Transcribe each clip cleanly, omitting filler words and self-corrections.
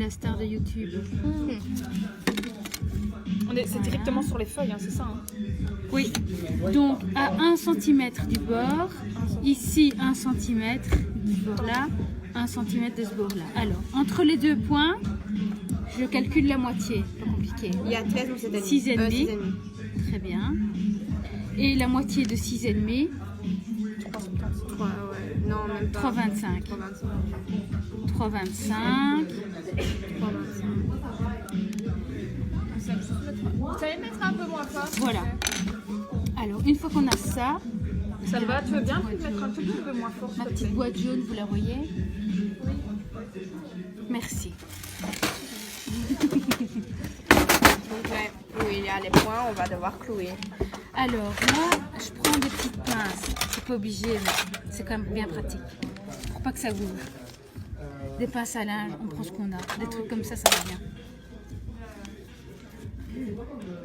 la star de YouTube. C'est directement sur les feuilles, hein, c'est ça hein. Oui, donc à 1 cm du bord, ici 1 cm du bord là, 1 cm de ce bord là. Alors, entre les deux points, je calcule la moitié, pas compliqué. Il y a 13 ou 7,5. 6,5. Très bien. Et la moitié de 6,5, 3, ouais. Non, même pas. 3,25. 3,25. 3,25. Vous savez mettre un peu moins fort? Voilà. Alors, une fois qu'on a ça, Ça te va? Tu veux bien mettre un tout petit peu moins fort? ma petite boîte jaune, vous la voyez? Merci. Donc, ouais, oui, il y a les points, on va devoir clouer. Alors, moi, je prends des petites pinces. C'est pas obligé, mais c'est quand même bien pratique. Pour pas que ça bouge. Des pinces à linge, on prend ce qu'on a. Des trucs comme ça va bien.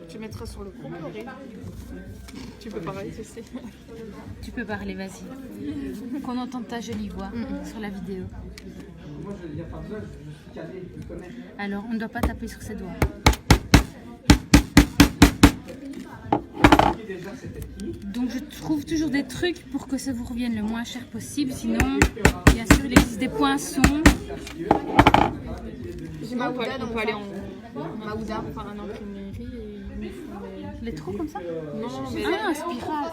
Tu mettras sur le coup, Laurie. Tu peux parler, tu sais. Tu peux parler, vas-y. Qu'on entende ta jolie voix sur la vidéo. Alors, on ne doit pas taper sur ses doigts. Donc, je trouve toujours des trucs pour que ça vous revienne le moins cher possible. Sinon, bien sûr, il existe des poinçons. J'ai Maouda, donc on peut aller en Maouda, enfin en imprimerie et ils font Les trous comme ça? Non, mais Ah, spirale.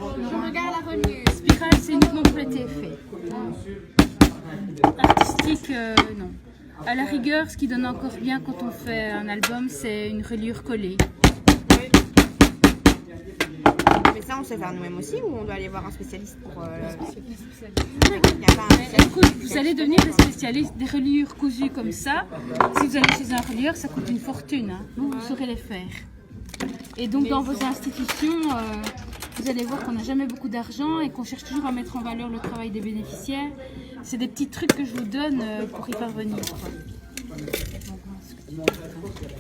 Oh, Je regarde la revenue. spirale, c'est uniquement pour les TFE. Artistique, non. À la rigueur, ce qui donne encore bien quand on fait un album, c'est une reliure collée. Mais ça, on sait faire nous-mêmes aussi ou on doit aller voir un spécialiste pour. Il y a pas un spécialiste. Écoute, vous allez devenir des spécialistes des reliures cousues comme ça. Si vous allez chez un relieur, ça coûte une fortune. Hein. Vous saurez les faire. Et donc, dans vos institutions, vous allez voir qu'on n'a jamais beaucoup d'argent et qu'on cherche toujours à mettre en valeur le travail des bénéficiaires. C'est des petits trucs que je vous donne pour y parvenir.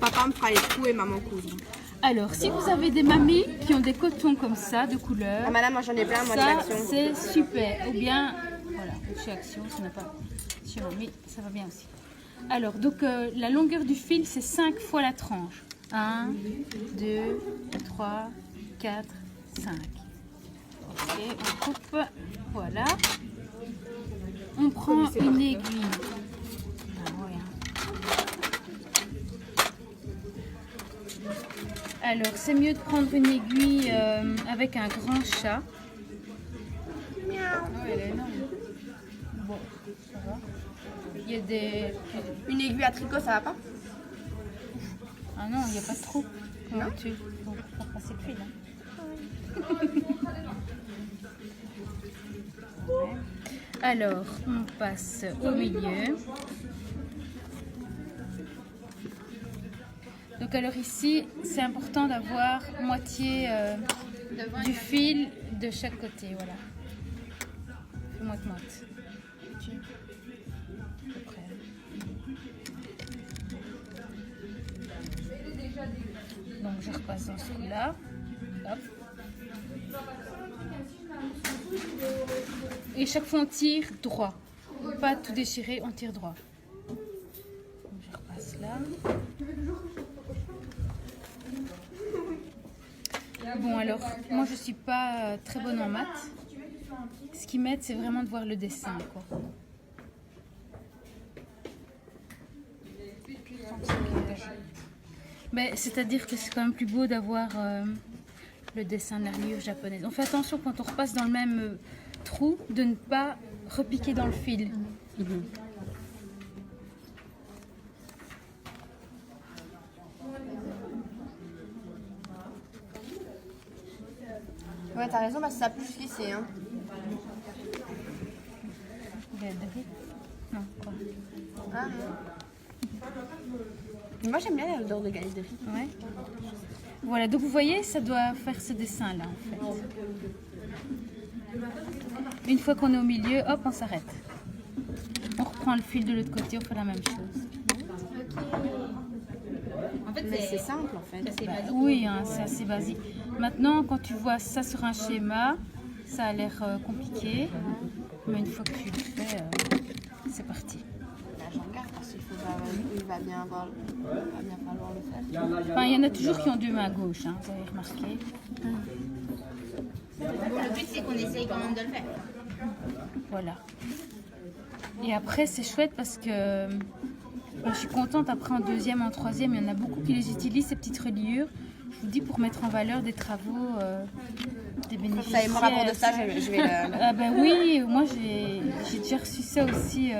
Papa me fera les trous et maman coudre. Alors, si vous avez des mamies qui ont des cotons comme ça, de couleur, Ah, madame, moi j'en ai plein, moi de ça l'action. c'est super. Ou bien, voilà, chez Action, ça n'a pas chez Mamie, ça va bien aussi. Alors, donc la longueur du fil, c'est 5 fois la tranche. 1, 2, 3, 4, 5. Ok, on coupe, voilà. On prend une aiguille. Ah, ouais. Alors, c'est mieux de prendre une aiguille avec un grand chat. elle est énorme. Bon, ça va. Il y a des... Une aiguille à tricot, ça va pas? Ah non, il n'y a pas de trou. Comment tu faut faire passer le fil. Hein. Ouais. Alors, on passe au milieu. Donc alors ici, c'est important d'avoir moitié du fil de chaque côté, voilà. Moite-moite. À peu près. Donc je repasse dans celui-là. Hop. Et chaque fois on tire droit. Pas tout déchirer, on tire droit. Donc, je repasse là. Bon alors, moi je suis pas très bonne en maths. Ce qui m'aide, c'est vraiment de voir le dessin, quoi. Mais c'est-à-dire que c'est quand même plus beau d'avoir le dessin de l'armure japonaise. On fait attention quand on repasse dans le même trou de ne pas repiquer dans le fil. Ouais, t'as raison, parce que ça a plus lissé. Hein. Non, quoi. Ah non. Moi j'aime bien l'odeur de galette de riz. Ouais. Voilà, donc vous voyez, ça doit faire ce dessin-là, en fait. Une fois qu'on est au milieu, hop, on s'arrête. On reprend le fil de l'autre côté, on fait la même chose. En fait, c'est simple en fait. Oui, hein, c'est assez basique. Maintenant, quand tu vois ça sur un schéma, ça a l'air compliqué. Mais une fois que tu le fais, c'est parti. Là, j'en garde parce qu'il faut il va bien falloir le faire. Enfin, il y en a toujours qui ont deux mains gauches, hein, vous avez remarqué. Le but, c'est qu'on essaye quand même de le faire. Voilà. Et après, c'est chouette parce que je suis contente. Après, en deuxième, en troisième, il y en a beaucoup qui les utilisent, ces petites reliures. Je vous dis, pour mettre en valeur des travaux des bénéficiaires. Ça et mon rapport de stage, je vais le... Ah ben oui, moi j'ai déjà reçu ça aussi.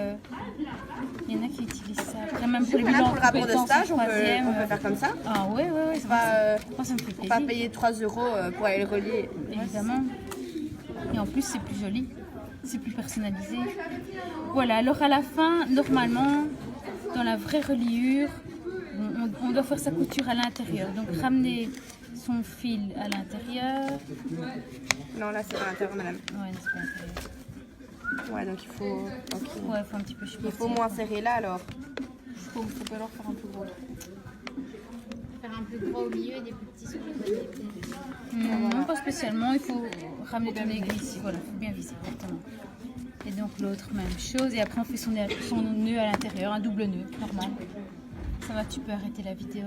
Il y en a qui utilisent ça. Après, même pour les Voilà, bilans pour le rapport de compétences stage, en on troisième, peut faire comme ça. Ah ouais, ça, moi, ça me fait Faut plaisir. pas payer 3 € pour aller le relier. Évidemment. Et en plus, c'est plus joli. C'est plus personnalisé. Voilà, alors à la fin, normalement, dans la vraie reliure, on doit faire sa couture à l'intérieur. Donc ramener son fil à l'intérieur. Non, là, c'est pas l'intérieur, madame. Ouais, c'est pas l'intérieur. Ouais, donc il faut... ok. Ouais, il faut un petit peu Il faut moins serrer là, alors. Faut alors faire un peu gros. Faire un plus gros au milieu et des plus petits sur les côtés. Non, pas spécialement. Il faut ramener ton aiguille ici. Voilà, il faut bien viser. Exactement. Et donc l'autre, même chose. Et après, on fait son nœud à l'intérieur, un double nœud, normal. Ça va, tu peux arrêter la vidéo.